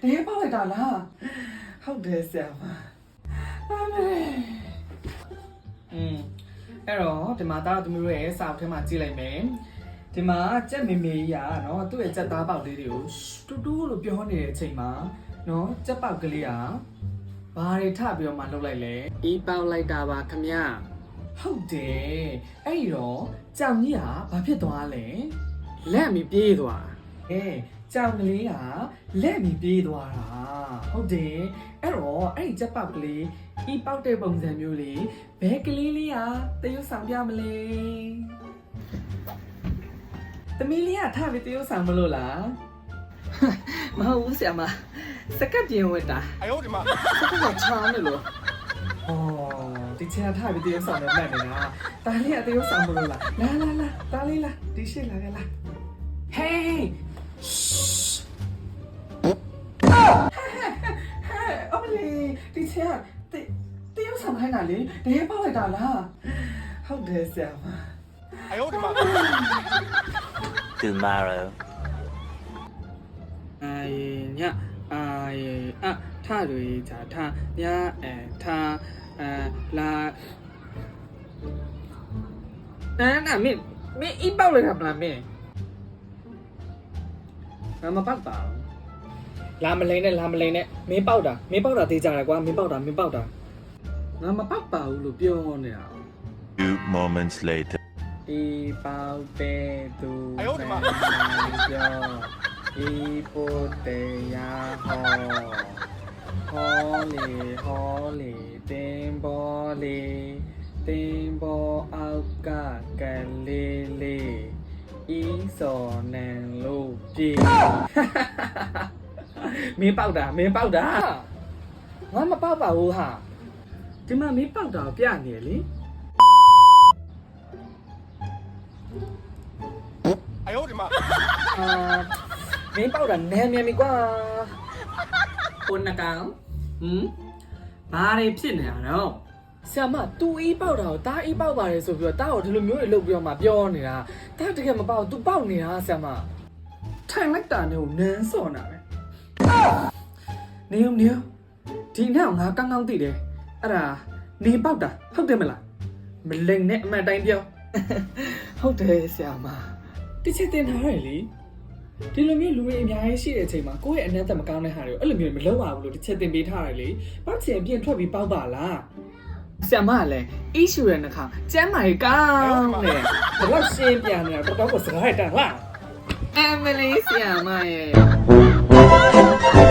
တကယ်ပေါက်လိုက်တာလားဟုတ်တယ်ဆရာမအမေအဲ့တော့ဒီမှာသားသမီးတို့ရဲ့စာအုပ်ထဲမှာကြည့်လိုက်မယ်ဒီမှာကြက်မေမေကြီးอ่ะเนาะသူ့ရဲ့ကြက်သားပေါက်လေးတွေကိုတူတူလို့ပြောနေတဲ့အချိန်မှာเนาะကြက်ပေါက်ကလေးอ่ะဘာတွေထပြီးတော့မှလှုပ်လိုက်လဲအေးပေါက်လိုက်တာပါခမဟုတ်တယ်အဲ့တော့ကြောင်ကြီးကဘာဖြစ်သွားလဲလက်မီပြေးသွားကြောင်ကလေးကလက်မီပြေးသွားတာဟုတ်တယ်အဲ့တော့အဲ့ဒီကြက်ပေါက်ကလေးဤပေါက်တဲ့ပုံစံမျိုးလေးဘဲကလေးလေးကတရုပ်ဆောင်ပြမလဲသမီးလေးကထားပြီးတရုပ်ဆောင်မလို့လားမဟုတ်ဘူးဆရာမစကပ်ပြင်ဝတ်တာ哎呦我的妈စကပ်ကချားနေလို့ဒီချင်ထားပြီးတရုပ်ဆောင်နေမှတ်နေတာတားလေးကတရုပ်ဆောင်မလို့လားလာတားလေးလာဒီရှိလာခဲ့လားဟေးအမလေးဒီချင်တရုပ်ဆောင်ခိုင်းတာလေတကယ်ပေါက်လိုက်တာလားဟုတ်တယ်ဆရာမ哎呦我的妈 Tomorrow ညထတွေဂျာထညထလာနာမင်းအီးပေါက်လိုက်တာမလားမင်းမပေါက်ပါလာမလိန်နဲ့မင်းပေါက်တာသေးကြတယ်ကွာမင်းပေါက်တာငါမပေါက်ပါဘူးလို့ပြောနေတာ 2 moments later อีเปาเปตูแฟนยออีโปเตยาฮอเลเต็มบอเอากะกันเลอีสอนังลูกจีမင်းပေါက်တာငါမပေါက်ပါဘူးဟာဒီမှာမင်းပေါက်တာပြနေလေ哎呦我的妈！မင်းပေါက်တာနဲမြန်ပြီကွာကိုနကောင်ဘာတွေဖြစ်နေတာတော့ဆရာမသူအေးပေါက်တာကိုတားအေးပေါက်ပါတယ်ဆိုပြီးတော့တားကိုဒီလိုမျိုးတွေလုပ်ပြီးတော့မှပြောနေတာတားတကယ်မပေါက်သူပေါက်နေတာဆရာမထိုင်လိုက်တာနဲ့ကိုနန်းစော်နာပဲနေဒီနောက်ငါကောင်းသိတယ်အဲ့ဒါနေပေါက်တာဟုတ်တယ်မလားမလိန်နဲ့အမှန်တိုင်းပြောဟုတ်တယ်ဆရာမတစ်ချက်တင်ထားရလေဒီလိုမျိုးလူတွေအများကြီးရှိတဲ့အချိန်မှာကိုယ့်ရဲ့အနက်သက်မကောင်းတဲ့ဟာတွေကိုအဲ့လိုမျိုးမလုပ်ရဘူးလို့တစ်ချက်တင်ပေးထားရလေပေါက်ချင်ပြင်ထွက်ပြီးပေါက်ပါလားဆရာမကလည်း issue ရဲ့နှခါကျမ်းမာရေးကောင်းတယ်ဘယ်တော့ရှင်းပြနေတာတော့ကိုစကားရတန်လားအမလေးဆရာမရဲ့